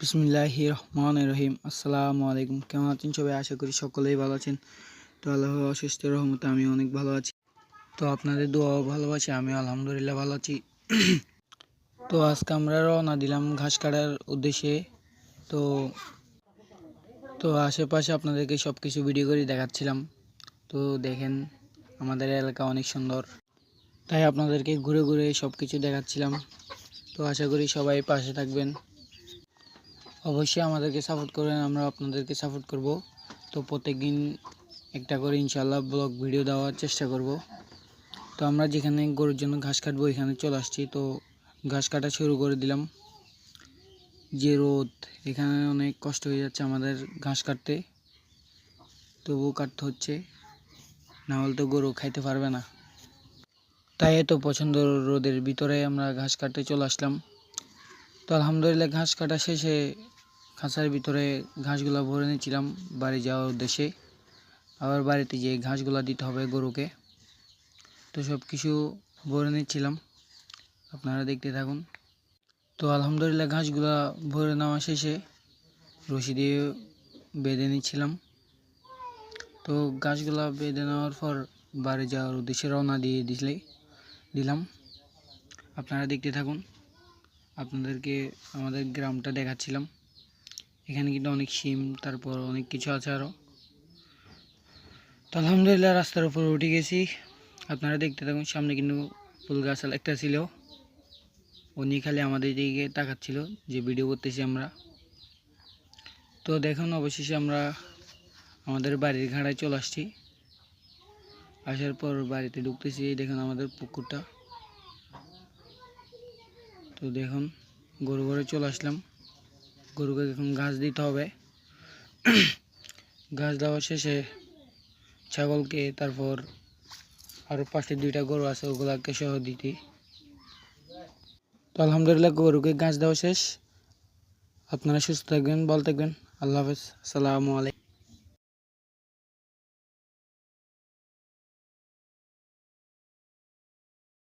বিসমিল্লাহির রহমানির রহিম। আসসালামু আলাইকুম। কেমন আছেন সবাই? আশা করি সকলেই ভালো আছেন। তো আল্লাহর অশেষ রহমতে আমি অনেক ভালো আছি। তো আপনাদের দোয়া ও ভালোবাসা আমি আলহামদুলিল্লাহ ভালো আছি। তো আজকে আমরা রওনা দিলাম ঘাস কাটার উদ্দেশ্যে। তো তো আশেপাশে আপনাদেরকে সব কিছু ভিডিও করে দেখাচ্ছিলাম। তো দেখেন আমাদের এলাকা অনেক সুন্দর, তাই আপনাদেরকে ঘুরে ঘুরে সব কিছু দেখাচ্ছিলাম। তো আশা করি সবাই পাশে থাকবেন, অবশ্যই আমাদেরকে সাপোর্ট করবেন, আমরা আপনাদেরকে সাপোর্ট করব। তো প্রত্যেকদিন একটা করে ইনশাআল্লাহ ব্লগ ভিডিও দেওয়ার চেষ্টা করব। তো আমরা যেখানে গরুর জন্য ঘাস কাটবো এখানে চলে আসছি। তো ঘাস কাটা শুরু করে দিলাম। যে রোদ, এখানে অনেক কষ্ট হয়ে যাচ্ছে আমাদের ঘাস কাটতে, তবুও কাটতে হচ্ছে, না হলে তো গরু খাইতে পারবে না। তাই এত পছন্দ রোদের ভিতরে আমরা ঘাস কাটতে চলে আসলাম। তো আলহামদুলিল্লাহ ঘাস কাটা শেষে খাঁচার ভিতরে ঘাসগুলো ভরে নিয়েছিলাম বাড়ি যাওয়ার উদ্দেশ্যে। আবার বাড়িতে গিয়ে ঘাসগুলো দিতে হবে গরুকে। তো সব কিছু ভরে নিচ্ছিলাম, আপনারা দেখতে থাকুন। তো আলহামদুলিল্লাহ ঘাসগুলো ভরে নেওয়া শেষে রশি দিয়ে বেঁধে নিচ্ছিলাম। তো ঘাসগুলো বেঁধে নেওয়ার পর বাড়ি যাওয়ার উদ্দেশ্যে রওনা দিয়ে দিলাম। আপনারা দেখতে থাকুন। আপনাদেরকে আমাদের গ্রামটা দেখাচ্ছিলাম। এখানে কিন্তু অনেক শিম, তারপর অনেক কিছু আছে আরও। তো আলহামদুলিল্লাহ রাস্তার উপর উঠে গেছি, আপনারা দেখতে থাকুন। সামনে কিন্তু ফুল গাছ একটা ছিল, উনি খালি আমাদের দিকে তাকাচ্ছিল যে ভিডিও করতেছি আমরা। তো দেখুন অবশেষে আমরা আমাদের বাড়ির ঘাড়ায় চলে আসছি। আসার পর বাড়িতে ঢুকতেছি, দেখুন আমাদের পুকুরটা। তো দেখুন গরু ঘরে চলে আসলাম। গরুকে এখন ঘাস দিতে হবে। ঘাস দেওয়া শেষে ছাগলকে, তারপর আরও পাশে দুইটা গরু আছে ওগুলাকে সহ দিতে। তো আলহামদুলিল্লাহ গরুকে ঘাস দেওয়া শেষ। আপনারা সুস্থ থাকবেন, ভালো থাকবেন। আল্লাহ হাফেজ, আসসালামু আলাইকুম।